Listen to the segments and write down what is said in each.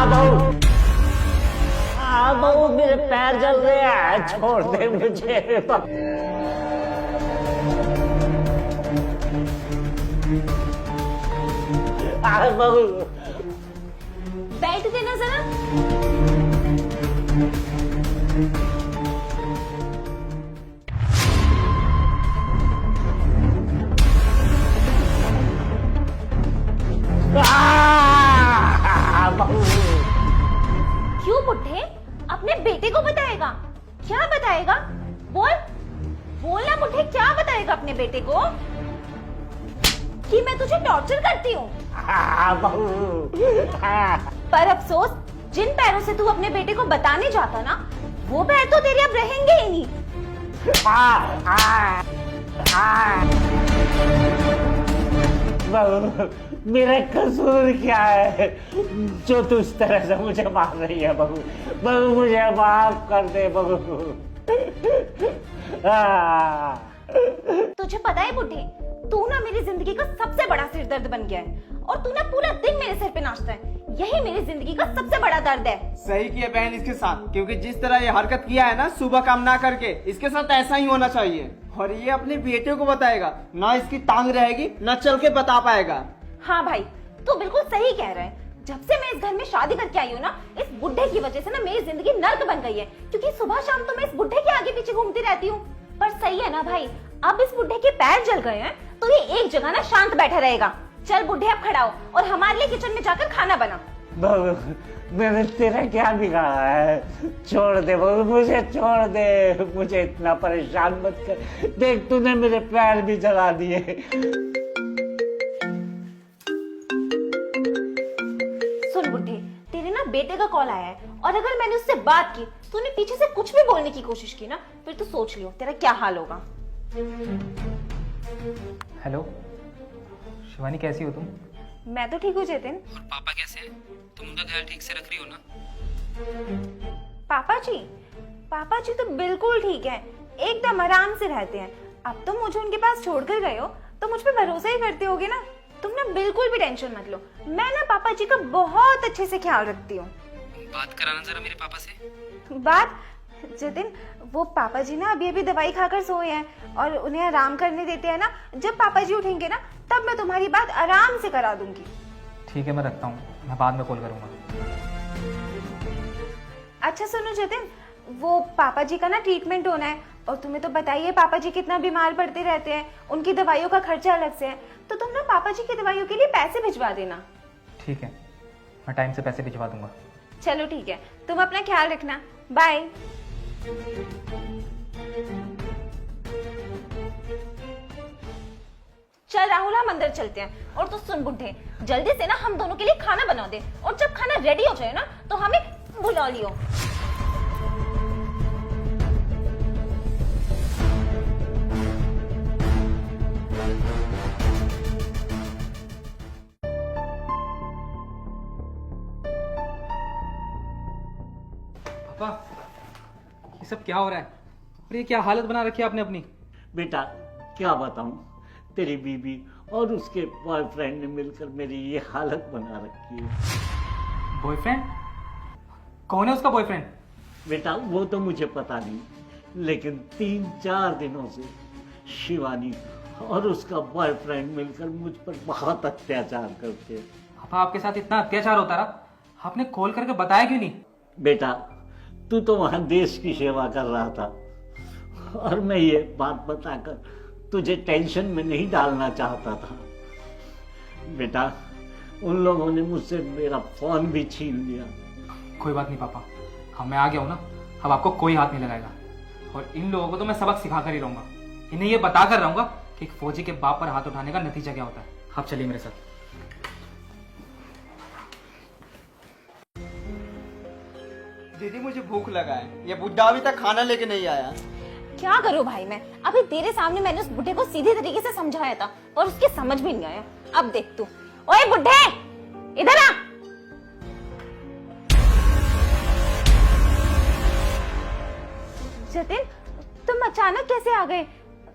बहू, बहू मेरे पैर जल रहे हैं, छोड़ दे मुझे। बहू बैठ देना जरा। क्यों बुड्ढे, अपने बेटे को बताएगा? क्या बताएगा? बोल बोलना बुड्ढे, क्या बताएगा अपने बेटे को? कि मैं तुझे टॉर्चर करती हूँ? पर अफसोस, जिन पैरों से तू अपने बेटे को बताने जाता ना, वो पैर तो तेरे अब रहेंगे ही नहीं। बहू, मेरा कसूर क्या है जो तू इस तरह से मुझे मार रही है? बहू, बहू मुझे माफ कर दे बहू। तुझे पता है बुड्ढे, तू ना मेरी जिंदगी का सबसे बड़ा सिरदर्द बन गया है और तू ना पूरा दिन मेरे सिर पे नाचता है। यही मेरी जिंदगी का सबसे बड़ा दर्द है। सही किया बहन इसके साथ, क्योंकि जिस तरह ये हरकत किया है ना सुबह काम ना करके, इसके साथ ऐसा ही होना चाहिए। और ये अपने बेटे को बताएगा ना, इसकी टांग रहेगी ना चल के बता पाएगा। हाँ भाई, तू बिल्कुल सही कह रहा है। जब से मैं इस घर में शादी करके आई हूँ ना, इस बुड्ढे की वजह से ना मेरी जिंदगी नर्क बन गई है, क्योंकि सुबह शाम तो मैं इस बुड्ढे के आगे पीछे घूमती रहती हूँ। पर सही है ना भाई, अब इस बुड्ढे के पैर जल गए हैं तो ये एक जगह ना शांत बैठा रहेगा। चल बुड्ढे, अब खड़ा हो और हमारे लिए किचन में जाकर खाना बना। बहू, मैंने तेरा क्या बिगाड़ा है? छोड़ दे बहू, मुझे छोड़ दे, मुझे इतना परेशान मत कर। देख, तूने मेरे पैर भी जला दिए। सुन बुड्ढे, तेरे ना बेटे का कॉल आया है और अगर मैंने उससे बात की, तूने पीछे से कुछ भी बोलने की कोशिश की ना, फिर तू सोच लियो तेरा क्या हाल होगा। हेलो शिवानी, कैसी हो तुम? मैं तो ठीक हूँ जतिन। और पापा कैसे हैं? तुम उनका ख्याल ठीक से रख रही हो ना? पापा जी तो बिल्कुल ठीक है, एकदम आराम से रहते हैं। अब तो मुझे उनके पास छोड़कर गए हो तो मुझ पे भरोसा ही करते होगे ना। तुम ना बिल्कुल भी टेंशन मत लो, मैं ना पापा जी का बहुत अच्छे से ख्याल रखती हूँ। बात कराना जरा मेरे पापा से। बात जतिन, वो पापा जी ना अभी दवाई खाकर सोए हैं और उन्हें आराम करने देते हैं ना। जब पापा जी उठेंगे ना, तब मैं तुम्हारी बात आराम से करा दूंगी। ठीक है, मैं रखता हूँ, मैं बाद में कॉल करूंगा। अच्छा सुनो जतिन, वो पापा जी का ना ट्रीटमेंट होना है और तुम्हें तो बताइए पापा जी कितना बीमार पड़ते रहते हैं, उनकी दवाइयों का खर्चा अलग से है। तो तुम ना पापा जी की दवाइयों के लिए पैसे भिजवा देना। ठीक है, मैं टाइम से पैसे भिजवा दूंगा। चलो ठीक है, तुम अपना ख्याल रखना, बाय। चल राहुल, हम अंदर चलते हैं। और तो सुन बुड्ढे, जल्दी से ना हम दोनों के लिए खाना बना दे और जब खाना रेडी हो जाए ना तो हमें बुला लियो। पापा, ये सब क्या हो रहा है? और ये क्या हालत बना रखी है आपने अपनी? बेटा, क्या बताऊं, तेरी बीबी और उसके बॉयफ्रेंड ने मिलकर मेरी ये हालत बना रखी है। बॉयफ्रेंड? कौन है उसका बॉयफ्रेंड? बेटा, वो तो मुझे पता नहीं, लेकिन 3-4 दिनों से शिवानी और उसका बॉयफ्रेंड मिलकर मुझ पर बहुत अत्याचार करते हैं। पापा, आपके साथ इतना अत्याचार होता रहा, आपने कॉल करके बताया क्यों नहीं? बेटा, तू तो वहां देश की सेवा कर रहा था और मैं ये बात बताकर तुझे टेंशन में नहीं डालना चाहता था। बेटा, उन लोगों ने मुझसे मेरा फोन भी छीन लिया। कोई बात नहीं पापा, हाँ मैं आ गया हूँ ना, अब आपको कोई हाथ नहीं लगाएगा। और इन लोगों को तो मैं सबक सिखा कर ही रहूंगा, इन्हें ये बता कर रहूंगा कि एक फौजी के बाप पर हाथ उठाने का नतीजा क्या होता है। आप चलिए मेरे साथ। दीदी मुझे भूख लगा है, ये बुड्ढा अभी तक खाना लेके नहीं आया। क्या करूं भाई मैं, अभी तेरे सामने मैंने उस बुड्ढे को सीधे तरीके से समझाया था और उसके समझ भी नहीं आया। अब देख तू। ओए बुड्ढे, इधर आ। जतिन, तुम अचानक कैसे आ गए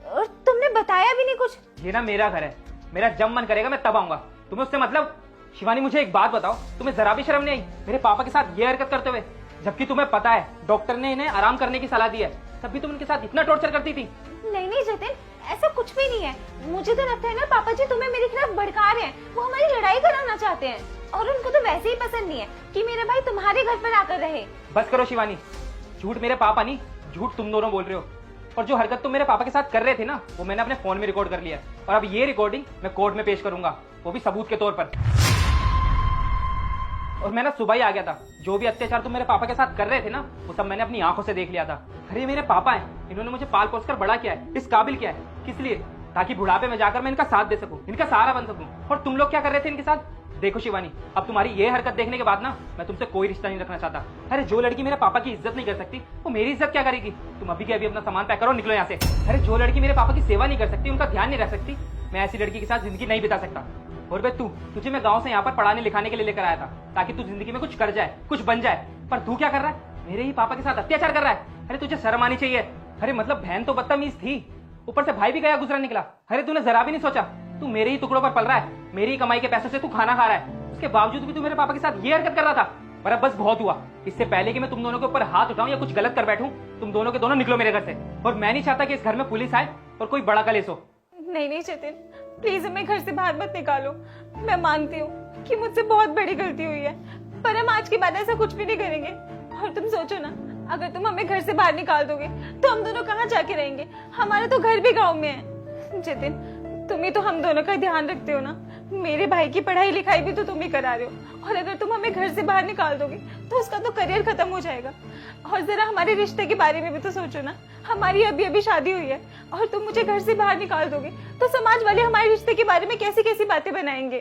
और तुमने बताया भी नहीं कुछ? ये ना मेरा घर है, मेरा जब मन करेगा मैं तब आऊंगा, तुम्हें उससे मतलब? शिवानी मुझे एक बात बताओ, तुम्हें जरा भी शर्म नहीं आई मेरे पापा के साथ ये हरकत करते हुए? जबकि तुम्हें पता है डॉक्टर ने इन्हें आराम करने की सलाह दी है, तब भी तुम उनके साथ इतना टॉर्चर करती थी। नहीं जतिन, ऐसा कुछ भी नहीं है। मुझे तो लगता है ना पापा जी तुम्हें मेरे खिलाफ भड़का रहे हैं। वो हमारी लड़ाई कराना चाहते हैं और उनको तो वैसे ही पसंद नहीं है कि मेरा भाई तुम्हारे घर पर आकर रहे। बस करो शिवानी, झूठ मेरे पापा नहीं, झूठ तुम दोनों बोल रहे हो। और जो हरकत तुम मेरे पापा के साथ कर रहे थे ना, वो मैंने अपने फोन में रिकॉर्ड कर लिया है और अब ये रिकॉर्डिंग मैं कोर्ट में पेश करूंगा, वो भी सबूत के तौर पर। और मैं ना सुबह ही आ गया था। जो भी अत्याचार तुम मेरे पापा के साथ कर रहे थे ना, वो सब मैंने अपनी आंखों से देख लिया था। अरे मेरे पापा हैं, इन्होंने मुझे पाल पोस कर बड़ा किया है, इस काबिल किया है। किस लिए? ताकि बुढ़ापे में जाकर मैं इनका साथ दे सकूं, इनका सहारा बन सकूं। और तुम लोग क्या कर रहे थे इनके साथ? देखो शिवानी, अब तुम्हारी ये हरकत देखने के बाद ना मैं तुमसे कोई रिश्ता नहीं रखना चाहता। अरे जो लड़की मेरे पापा की इज्जत नहीं कर सकती, वो मेरी इज्जत क्या करेगी? तुम अभी के अभी अपना सामान पैक करो, निकलो यहाँ से। अरे जो लड़की मेरे पापा की सेवा नहीं कर सकती, उनका ध्यान नहीं रख सकती, मैं ऐसी लड़की के साथ जिंदगी नहीं बिता सकता। और बे तुझे मैं गांव से यहाँ पर पढ़ाने लिखाने के लिए लेकर आया था, ताकि तू जिंदगी में कुछ कर जाए, कुछ बन जाए। पर तू क्या कर रहा है? मेरे ही पापा के साथ अत्याचार कर रहा है। अरे तुझे शर्म आनी चाहिए। अरे मतलब बहन तो बदतमीज थी, ऊपर से भाई भी गया गुजरा निकला। अरे तूने जरा भी नहीं सोचा, तू मेरे ही टुकड़ों पर पल रहा है, मेरी ही कमाई के पैसों से तू खाना खा रहा है, उसके बावजूद भी तू मेरे पापा के साथ ये हरकत कर रहा था। पर अब बस बहुत हुआ। इससे पहले कि मैं तुम दोनों के ऊपर हाथ उठाऊं या कुछ गलत कर बैठूं, तुम दोनों के दोनों निकलो मेरे घर से। और मैं नहीं चाहता कि इस घर में पुलिस आए और कोई बड़ा कलेश हो। नहीं जतिन, प्लीज हमें घर से बाहर मत निकालो। मैं मानती हूँ कि मुझसे बहुत बड़ी गलती हुई है, पर हम आज के बाद ऐसा कुछ भी नहीं करेंगे। और तुम सोचो ना, अगर तुम हमें घर से बाहर निकाल दोगे तो हम दोनों कहाँ जाके रहेंगे? हमारा तो घर भी गाँव में है। जतिन, तुम ही तो हम दोनों का ध्यान रखते हो ना। मेरे भाई की पढ़ाई लिखाई भी तो तुम ही करा रहे हो, और अगर तुम हमें घर से बाहर निकाल दोगे तो उसका तो करियर खत्म हो जाएगा। और जरा हमारे रिश्ते के बारे में भी तो सोचो ना, हमारी अभी अभी शादी हुई है और तुम मुझे घर से बाहर निकाल दोगे तो समाज वाले हमारे रिश्ते के बारे में कैसी कैसी बातें बनाएंगे।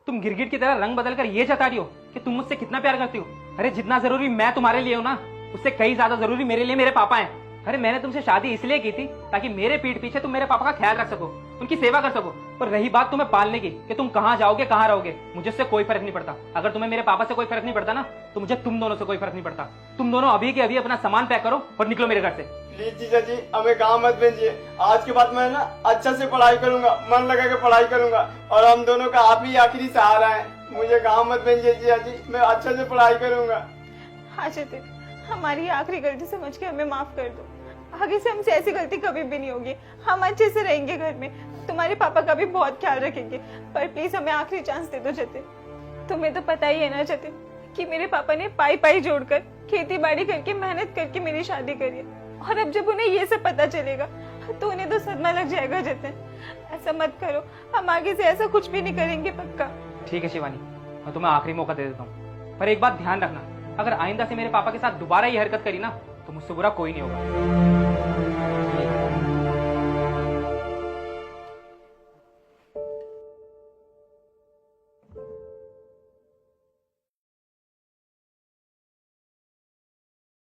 तुम गिरगिट की तरह रंग बदल कर ये जता रही हो कि तुम मुझसे कितना प्यार करती हो। अरे जितना जरूरी मैं तुम्हारे लिए हूं ना, उससे कई ज्यादा जरूरी मेरे लिए मेरे पापा हैं। अरे मैंने तुमसे शादी इसलिए की थी ताकि मेरे पीठ पीछे तुम मेरे पापा का ख्याल रख सको, उनकी सेवा कर सको। और रही बात तुम्हें पालने की कि तुम कहाँ जाओगे कहाँ रहोगे, मुझे उससे कोई फर्क नहीं पड़ता। अगर तुम्हें मेरे पापा से कोई फर्क नहीं पड़ता ना, तो मुझे तुम दोनों से कोई फर्क नहीं पड़ता। तुम दोनों अभी के अभी अपना सामान पैक करो और निकलो मेरे घर से। प्लीज जीजा जी, हमें गाँव मत भेजिए। आज के बाद मैं ना अच्छा से पढ़ाई करूंगा, मन लगा के पढ़ाई करूंगा, और हम दोनों का आप ही आखिरी सहारा है। मुझे गाँव मत भेजिए जीजा जी, मैं अच्छा से पढ़ाई करूंगा। हाँ जतिन, हमारी आखिरी गलती समझ के हमें माफ कर दो। आगे से हमसे ऐसी गलती कभी भी नहीं होगी। हम अच्छे से रहेंगे घर में, तुम्हारे पापा का भी बहुत ख्याल रखेंगे। पर प्लीज हमें आखिरी चांस दे दो जतिन। तुम्हें तो पता ही है ना जतिन कि मेरे पापा ने पाई पाई जोड़कर खेती बाड़ी करके मेहनत करके मेरी शादी करी है, और अब जब उन्हें ये सब पता चलेगा तो उन्हें तो सदमा लग जाएगा। जतिन ऐसा मत करो, हम आगे से ऐसा कुछ भी नहीं करेंगे, पक्का। ठीक है शिवानी, मैं तुम्हें आखिरी मौका दे देता हूँ, पर एक बात ध्यान रखना, अगर आइंदा से मेरे पापा के साथ दोबारा ये हरकत करी ना, तो मुझसे बुरा कोई नहीं होगा।